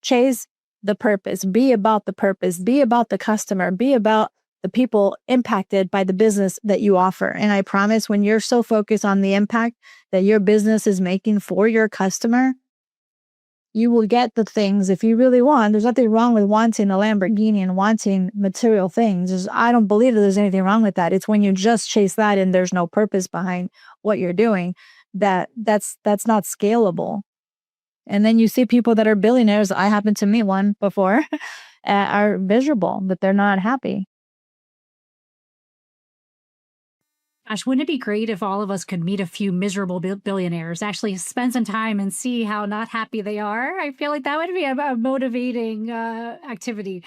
Chase the purpose. Be about the purpose. Be about the customer. Be about the people impacted by the business that you offer. And I promise when you're so focused on the impact that your business is making for your customer, you will get the things if you really want. There's nothing wrong with wanting a Lamborghini and wanting material things. I don't believe that there's anything wrong with that. It's when you just chase that and there's no purpose behind what you're doing that's not scalable. And then you see people that are billionaires. I happen to meet one before, are miserable, that they're not happy. Gosh, wouldn't it be great if all of us could meet a few miserable billionaires, actually spend some time and see how not happy they are? I feel like that would be a motivating activity.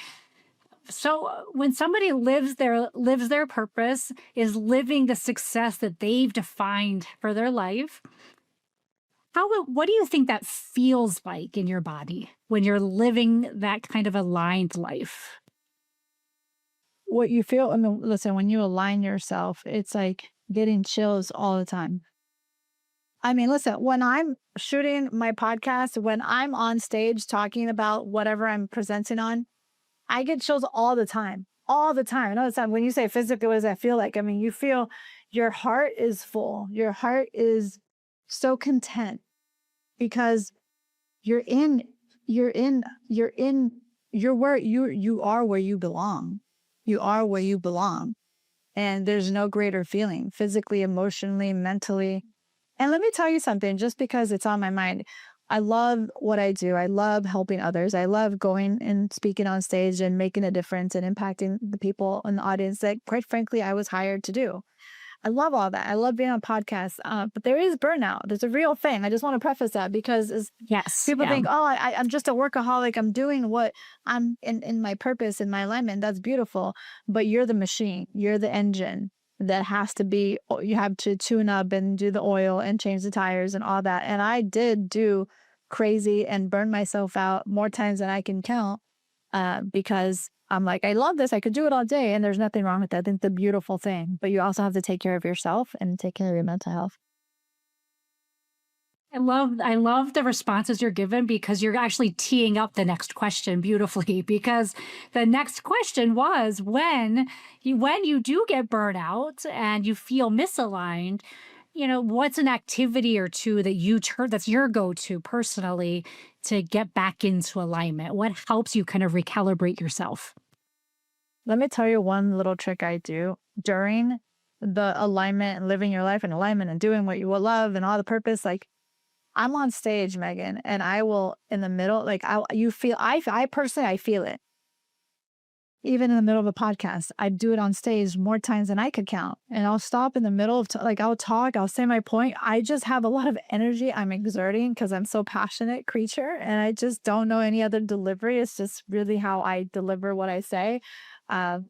So when somebody lives their purpose, is living the success that they've defined for their life, what do you think that feels like in your body when you're living that kind of aligned life? What you feel, I mean, listen, when you align yourself, it's like getting chills all the time. I mean, listen, when I'm shooting my podcast, when I'm on stage talking about whatever I'm presenting on, I get chills all the time, all the time. And all the time, when you say physically, what does that feel like? I mean, you feel your heart is full. Your heart is so content because you're in, you're in, you're in, you're where you are where you belong. You are where you belong. And there's no greater feeling physically, emotionally, mentally. And let me tell you something, just because it's on my mind. I love what I do. I love helping others. I love going and speaking on stage and making a difference and impacting the people in the audience that, quite frankly, I was hired to do. I love all that. I love being on podcasts, but there is burnout. There's a real thing. I just want to preface that because as Yes. people Yeah. think, oh, I'm just a workaholic. I'm doing what I'm in my purpose, in my alignment. That's beautiful. But you're the machine. You're the engine that has to be, you have to tune up and do the oil and change the tires and all that. And I did do crazy and burn myself out more times than I can count because I'm like, I love this. I could do it all day. And there's nothing wrong with that. I think the beautiful thing. But you also have to take care of yourself and take care of your mental health. I love the responses you're given because you're actually teeing up the next question beautifully. Because the next question was when you do get burnout and you feel misaligned, what's an activity or two that that's your go-to personally to get back into alignment? What helps you kind of recalibrate yourself? Let me tell you one little trick I do during the alignment and living your life in alignment and doing what you will love and all the purpose. Like I'm on stage, Meghann, and I will in the middle, like I personally, I feel it. Even in the middle of a podcast, I do it on stage more times than I could count. And I'll stop in the middle of, I'll talk, I'll say my point. I just have a lot of energy I'm exerting because I'm so passionate creature. And I just don't know any other delivery. It's just really how I deliver what I say. But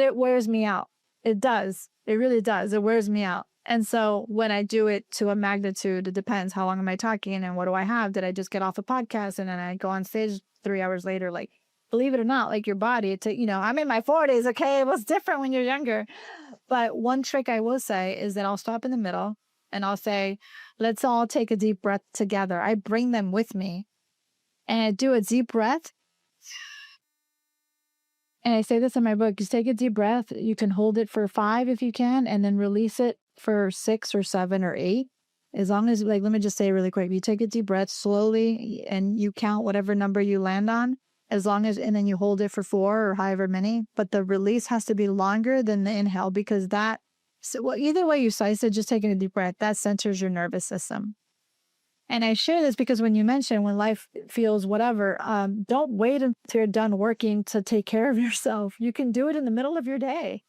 it wears me out. It does. It really does. It wears me out. And so when I do it to a magnitude, it depends. How long am I talking and what do I have? Did I just get off a podcast and then I go on stage 3 hours later? Like, believe it or not, like your body, I'm in my 40s. Okay. It was different when you're younger. But one trick I will say is that I'll stop in the middle and I'll say, let's all take a deep breath together. I bring them with me and I do a deep breath. And I say this in my book, you take a deep breath. You can hold it for 5 if you can, and then release it for 6 or 7 or 8. As long as, like, let me just say really quick, you take a deep breath slowly and you count whatever number you land on, and then you hold it for 4 or however many, but the release has to be longer than the inhale because either way you slice it, just taking a deep breath, that centers your nervous system. And I share this because when you mention when life feels whatever, don't wait until you're done working to take care of yourself. You can do it in the middle of your day.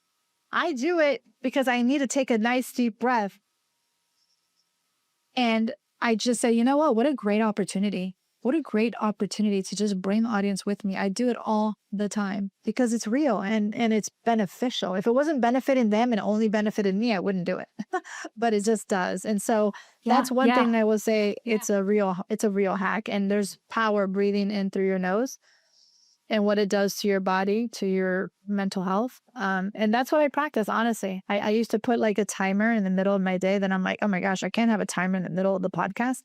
I do it because I need to take a nice deep breath. And I just say, you know what a great opportunity what a great opportunity to just bring the audience with me. I do it all the time because it's real and it's beneficial. If it wasn't benefiting them and only benefited me, I wouldn't do it. But it just does. And so Yeah. that's one Yeah. thing I will say, it's a real hack. And there's power breathing in through your nose and what it does to your body, to your mental health. And that's what I practice, honestly. I used to put like a timer in the middle of my day. Then I'm like, oh my gosh, I can't have a timer in the middle of the podcast.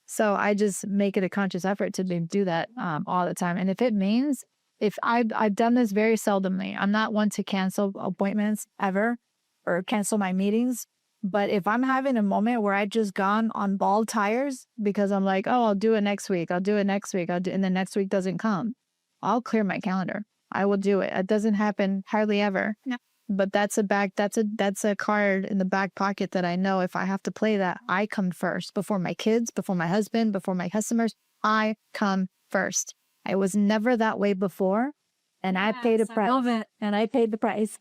So I just make it a conscious effort to do that all the time. And if it means, if I've done this very seldomly, I'm not one to cancel appointments ever or cancel my meetings. But if I'm having a moment where I just gone on bald tires because I'm like, oh, I'll do it next week. I'll do it next week. And the next week doesn't come, I'll clear my calendar. I will do it. It doesn't happen hardly ever. No. But that's a card in the back pocket that I know if I have to play that, I come first before my kids, before my husband, before my customers. I come first. I was never that way before, and I paid a price. I love it. And I paid the price.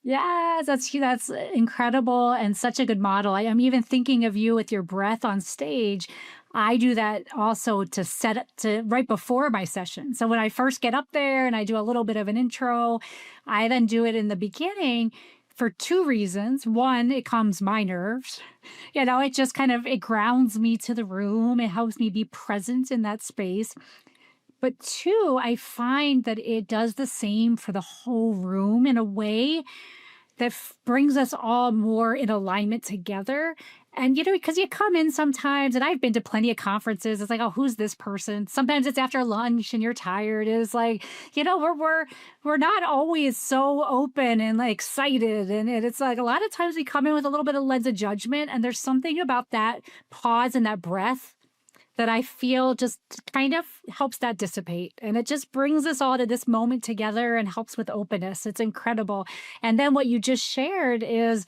Yes, that's incredible and such a good model. I'm even thinking of you with your breath on stage. I do that also to set up to right before my session. So when I first get up there and I do a little bit of an intro, I then do it in the beginning for two reasons. One, it calms my nerves. It just it grounds me to the room. It helps me be present in that space. But two, I find that it does the same for the whole room in a way that brings us all more in alignment together. And, because you come in sometimes, and I've been to plenty of conferences, it's like, oh, who's this person? Sometimes it's after lunch and you're tired. It's like, we're not always so open and like excited. And it's like a lot of times we come in with a little bit of lens of judgment. And there's something about that pause and that breath that I feel just kind of helps that dissipate. And it just brings us all to this moment together and helps with openness. It's incredible. And then what you just shared is,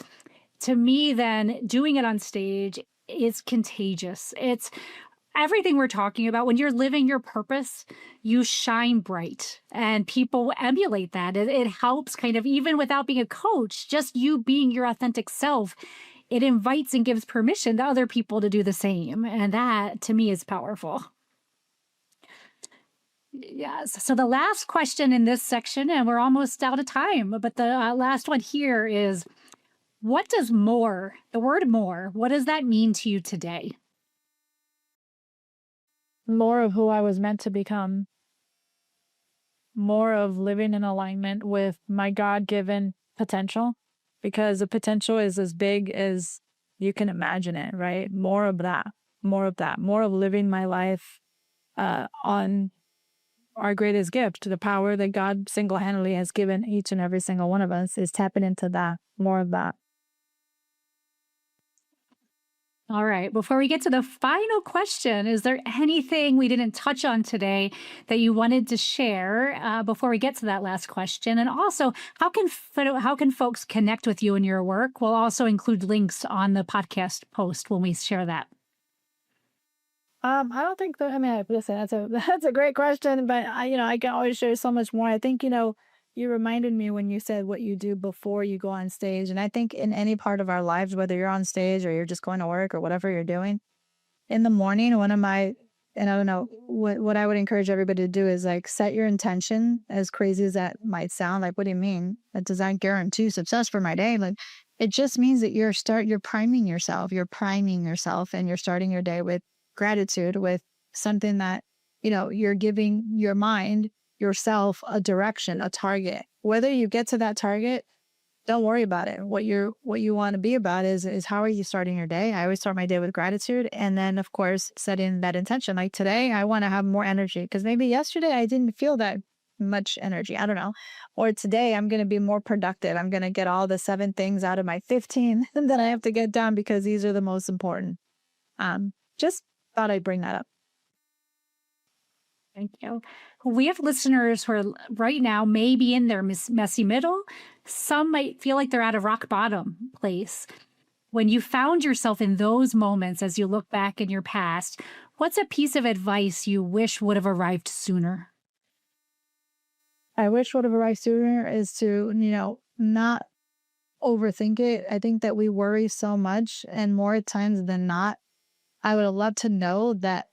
to me, then doing it on stage is contagious. It's everything we're talking about. When you're living your purpose, you shine bright and people emulate that. It helps even without being a coach, just you being your authentic self. It invites and gives permission to other people to do the same. And that, to me, is powerful. Yes. So the last question in this section, and we're almost out of time, but the last one here is, what does more, the word more, what does that mean to you today? More of who I was meant to become. More of living in alignment with my God-given potential. Because the potential is as big as you can imagine it, right? More of that, more of living my life on our greatest gift, the power that God single-handedly has given each and every single one of us, is tapping into that, more of that. All right. Before we get to the final question, is there anything we didn't touch on today that you wanted to share before we get to that last question? And also, how can folks connect with you and your work? We'll also include links on the podcast post when we share that. I don't think that. I mean, listen, that's a great question, but I can always share so much more. I think you reminded me when you said what you do before you go on stage, and I think in any part of our lives, whether you're on stage or you're just going to work or whatever you're doing, in the morning, and I don't know what I would encourage everybody to do is like set your intention. As crazy as that might sound, like, what do you mean? That does not guarantee success for my day. Like, it just means that you're priming yourself. You're priming yourself, and you're starting your day with gratitude, with something that you're giving your mind, yourself, a direction, a target. Whether you get to that target, don't worry about it. What you want to be about is how are you starting your day? I always start my day with gratitude, and then of course setting that intention. Like today, I want to have more energy because maybe yesterday I didn't feel that much energy. I don't know. Or today I'm going to be more productive. I'm going to get all the 7 things out of my 15 that I have to get done because these are the most important. Just thought I'd bring that up. Thank you. We have listeners who are right now maybe in their messy middle. Some might feel like they're at a rock bottom place. When you found yourself in those moments, as you look back in your past, what's a piece of advice you wish would have arrived sooner? I wish would have arrived sooner is to, not overthink it. I think that we worry so much, and more times than not, I would have loved to know that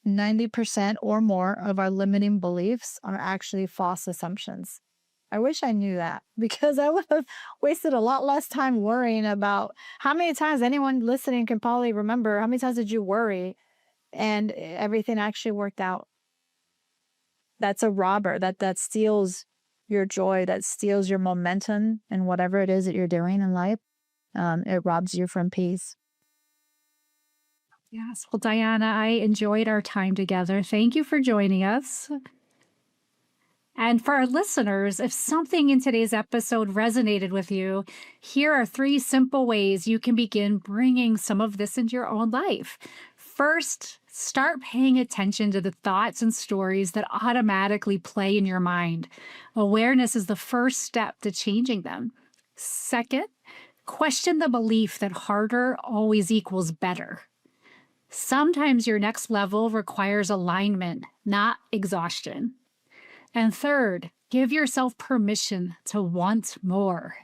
90% or more of our limiting beliefs are actually false assumptions. I wish I knew that because I would have wasted a lot less time worrying about how many times anyone listening can probably remember how many times did you worry and everything actually worked out. That's a robber that steals your joy, that steals your momentum and whatever it is that you're doing in life. It robs you from peace. Yes. Well, Diana, I enjoyed our time together. Thank you for joining us. And for our listeners, if something in today's episode resonated with you, here are 3 simple ways you can begin bringing some of this into your own life. First, start paying attention to the thoughts and stories that automatically play in your mind. Awareness is the first step to changing them. Second, question the belief that harder always equals better. Sometimes your next level requires alignment, not exhaustion. And third, give yourself permission to want more.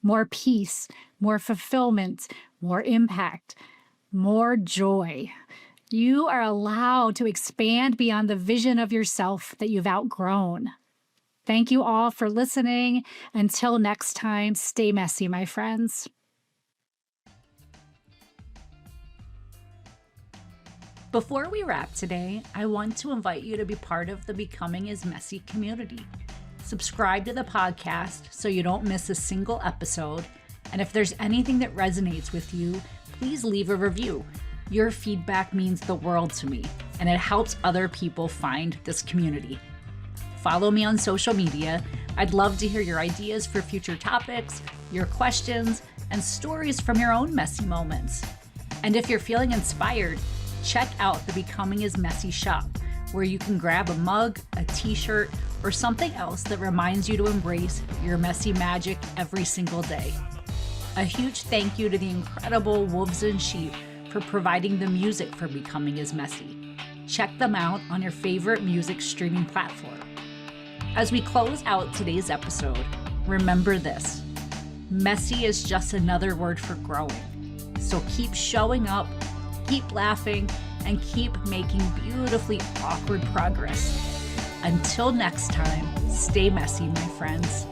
More peace, more fulfillment, more impact, more joy. You are allowed to expand beyond the vision of yourself that you've outgrown. Thank you all for listening. Until next time, stay messy, my friends. Before we wrap today, I want to invite you to be part of the Becoming is Messy community. Subscribe to the podcast so you don't miss a single episode. And if there's anything that resonates with you, please leave a review. Your feedback means the world to me, and it helps other people find this community. Follow me on social media. I'd love to hear your ideas for future topics, your questions, and stories from your own messy moments. And if you're feeling inspired, check out the Becoming is Messy shop, where you can grab a mug, a t-shirt, or something else that reminds you to embrace your messy magic every single day. A huge thank you to the incredible Wolves and Sheep for providing the music for Becoming is Messy. Check them out on your favorite music streaming platform. As we close out today's episode, remember this: messy is just another word for growing. So keep showing up, keep laughing, and keep making beautifully awkward progress. Until next time, stay messy, my friends.